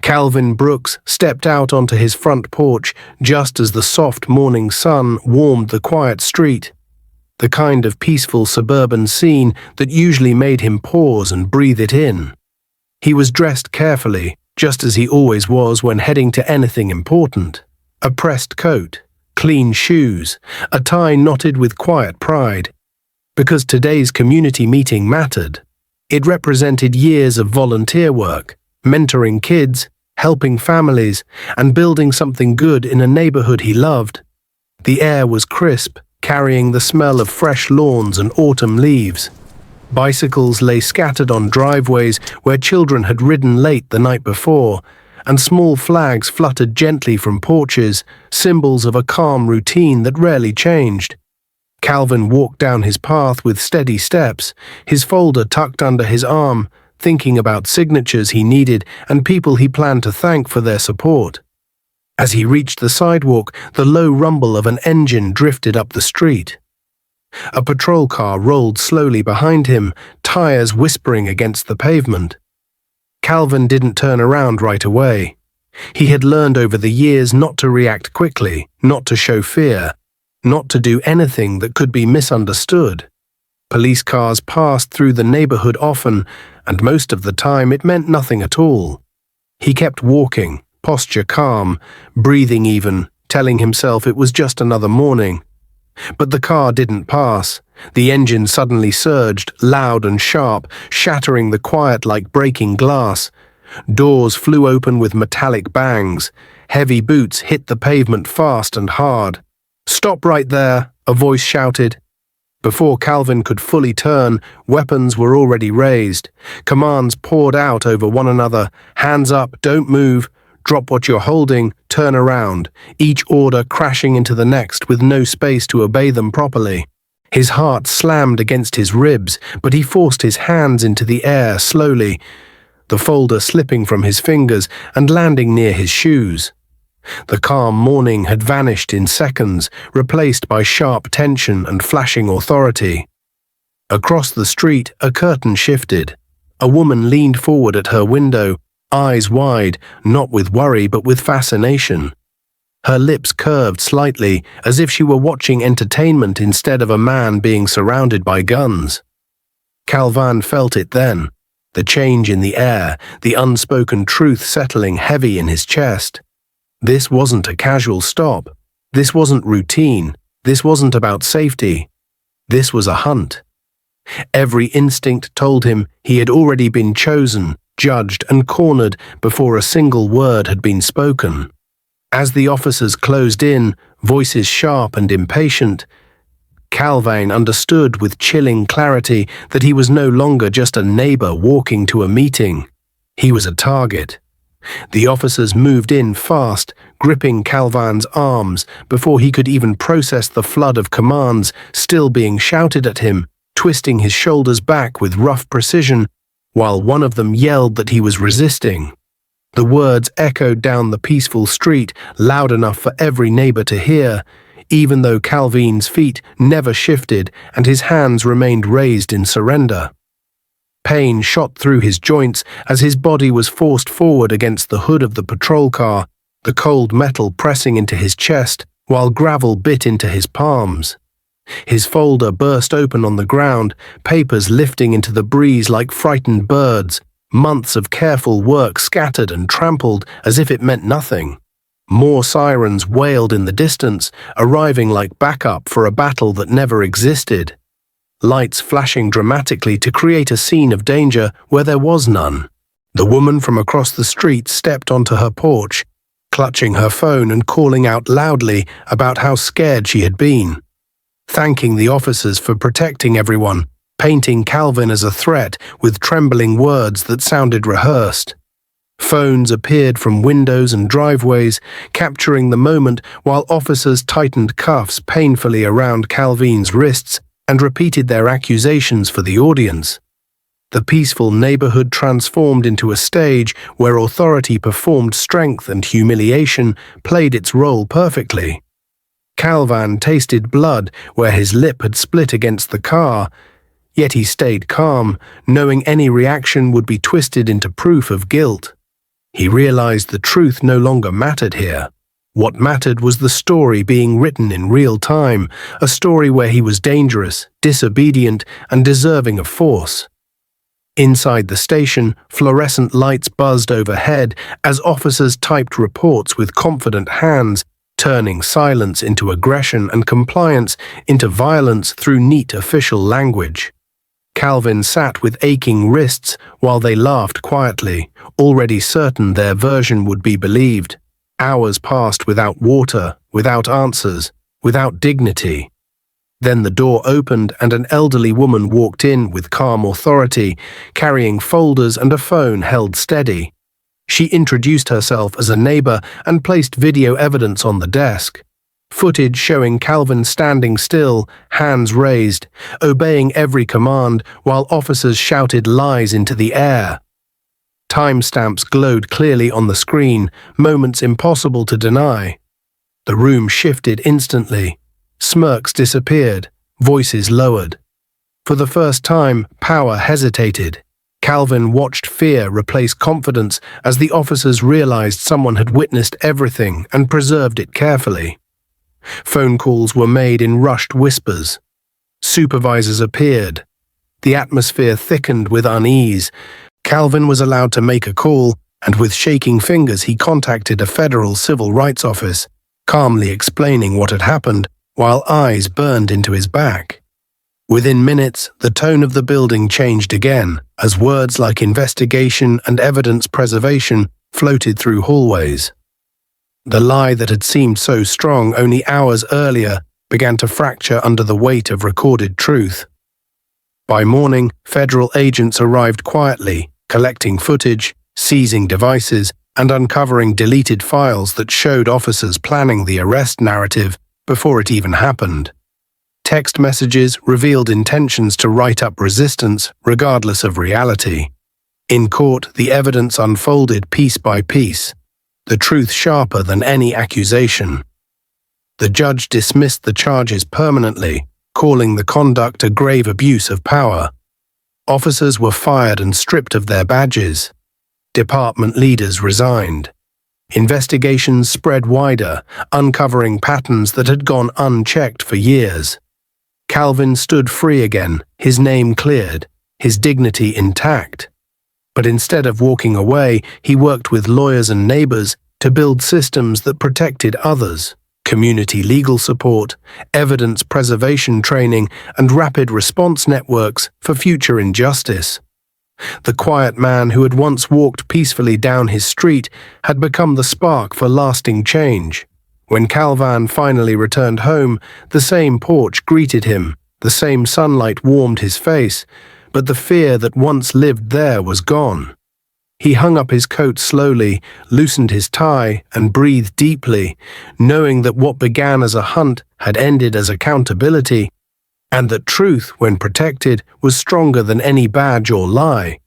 Calvin Brooks stepped out onto his front porch just as the soft morning sun warmed the quiet street, the kind of peaceful suburban scene that usually made him pause and breathe it in. He was dressed carefully, just as he always was when heading to anything important. A pressed coat, clean shoes, a tie knotted with quiet pride. Because today's community meeting mattered. It represented years of volunteer work, mentoring kids, helping families, and building something good in a neighborhood he loved. The air was crisp, carrying the smell of fresh lawns and autumn leaves. Bicycles lay scattered on driveways where children had ridden late the night before, and small flags fluttered gently from porches, symbols of a calm routine that rarely changed. Calvin walked down his path with steady steps, his folder tucked under his arm, thinking about signatures he needed and people he planned to thank for their support. As he reached the sidewalk, the low rumble of an engine drifted up the street. A patrol car rolled slowly behind him, tires whispering against the pavement. Calvin didn't turn around right away. He had learned over the years not to react quickly, not to show fear, not to do anything that could be misunderstood. Police cars passed through the neighborhood often, and most of the time it meant nothing at all. He kept walking, posture calm, breathing even, telling himself it was just another morning. But the car didn't pass. The engine suddenly surged, loud and sharp, shattering the quiet like breaking glass. Doors flew open with metallic bangs. Heavy boots hit the pavement fast and hard. "Stop right there," a voice shouted. Before Calvin could fully turn, weapons were already raised. Commands poured out over one another. Hands up, don't move, drop what you're holding, turn around, each order crashing into the next with no space to obey them properly. His heart slammed against his ribs, but he forced his hands into the air slowly, the folder slipping from his fingers and landing near his shoes. The calm morning had vanished in seconds, replaced by sharp tension and flashing authority. Across the street, a curtain shifted. A woman leaned forward at her window, eyes wide, not with worry but with fascination. Her lips curved slightly, as if she were watching entertainment instead of a man being surrounded by guns. Calvin felt it then, the change in the air, the unspoken truth settling heavy in his chest. This wasn't a casual stop. This wasn't routine. This wasn't about safety. This was a hunt. Every instinct told him he had already been chosen, judged, and cornered before a single word had been spoken. As the officers closed in, voices sharp and impatient, Calvin understood with chilling clarity that he was no longer just a neighbor walking to a meeting. He was a target. The officers moved in fast, gripping Calvin's arms before he could even process the flood of commands still being shouted at him, twisting his shoulders back with rough precision, while one of them yelled that he was resisting. The words echoed down the peaceful street, loud enough for every neighbor to hear, even though Calvin's feet never shifted and his hands remained raised in surrender. Pain shot through his joints as his body was forced forward against the hood of the patrol car, the cold metal pressing into his chest while gravel bit into his palms. His folder burst open on the ground, papers lifting into the breeze like frightened birds, months of careful work scattered and trampled as if it meant nothing. More sirens wailed in the distance, arriving like backup for a battle that never existed. Lights flashing dramatically to create a scene of danger where there was none. The woman from across the street stepped onto her porch, clutching her phone and calling out loudly about how scared she had been. Thanking the officers for protecting everyone, painting Calvin as a threat with trembling words that sounded rehearsed. Phones appeared from windows and driveways, capturing the moment while officers tightened cuffs painfully around Calvin's wrists and repeated their accusations for the audience. The peaceful neighborhood transformed into a stage where authority performed strength and humiliation played its role perfectly. Calvin tasted blood where his lip had split against the car, yet he stayed calm, knowing any reaction would be twisted into proof of guilt. He realized the truth no longer mattered here. What mattered was the story being written in real time, a story where he was dangerous, disobedient, and deserving of force. Inside the station, fluorescent lights buzzed overhead as officers typed reports with confident hands, turning silence into aggression and compliance into violence through neat official language. Calvin sat with aching wrists while they laughed quietly, already certain their version would be believed. Hours passed without water, without answers, without dignity. Then the door opened and an elderly woman walked in with calm authority, carrying folders and a phone held steady. She introduced herself as a neighbor and placed video evidence on the desk. Footage showing Calvin standing still, hands raised, obeying every command while officers shouted lies into the air. Timestamps glowed clearly on the screen, moments impossible to deny. The room shifted instantly. Smirks disappeared, voices lowered. For the first time, power hesitated. Calvin watched fear replace confidence as the officers realized someone had witnessed everything and preserved it carefully. Phone calls were made in rushed whispers. Supervisors appeared. The atmosphere thickened with unease. Calvin was allowed to make a call, and with shaking fingers he contacted a federal civil rights office, calmly explaining what had happened, while eyes burned into his back. Within minutes, the tone of the building changed again, as words like investigation and evidence preservation floated through hallways. The lie that had seemed so strong only hours earlier began to fracture under the weight of recorded truth. By morning, federal agents arrived quietly, collecting footage, seizing devices, and uncovering deleted files that showed officers planning the arrest narrative before it even happened. Text messages revealed intentions to write up resistance regardless of reality. In court, the evidence unfolded piece by piece, the truth sharper than any accusation. The judge dismissed the charges permanently, calling the conduct a grave abuse of power. Officers were fired and stripped of their badges. Department leaders resigned. Investigations spread wider, uncovering patterns that had gone unchecked for years. Calvin stood free again, his name cleared, his dignity intact. But instead of walking away, he worked with lawyers and neighbors to build systems that protected others. Community legal support, evidence preservation training, and rapid response networks for future injustice. The quiet man who had once walked peacefully down his street had become the spark for lasting change. When Calvin finally returned home, the same porch greeted him, the same sunlight warmed his face, but the fear that once lived there was gone. He hung up his coat slowly, loosened his tie, and breathed deeply, knowing that what began as a hunt had ended as accountability, and that truth, when protected, was stronger than any badge or lie.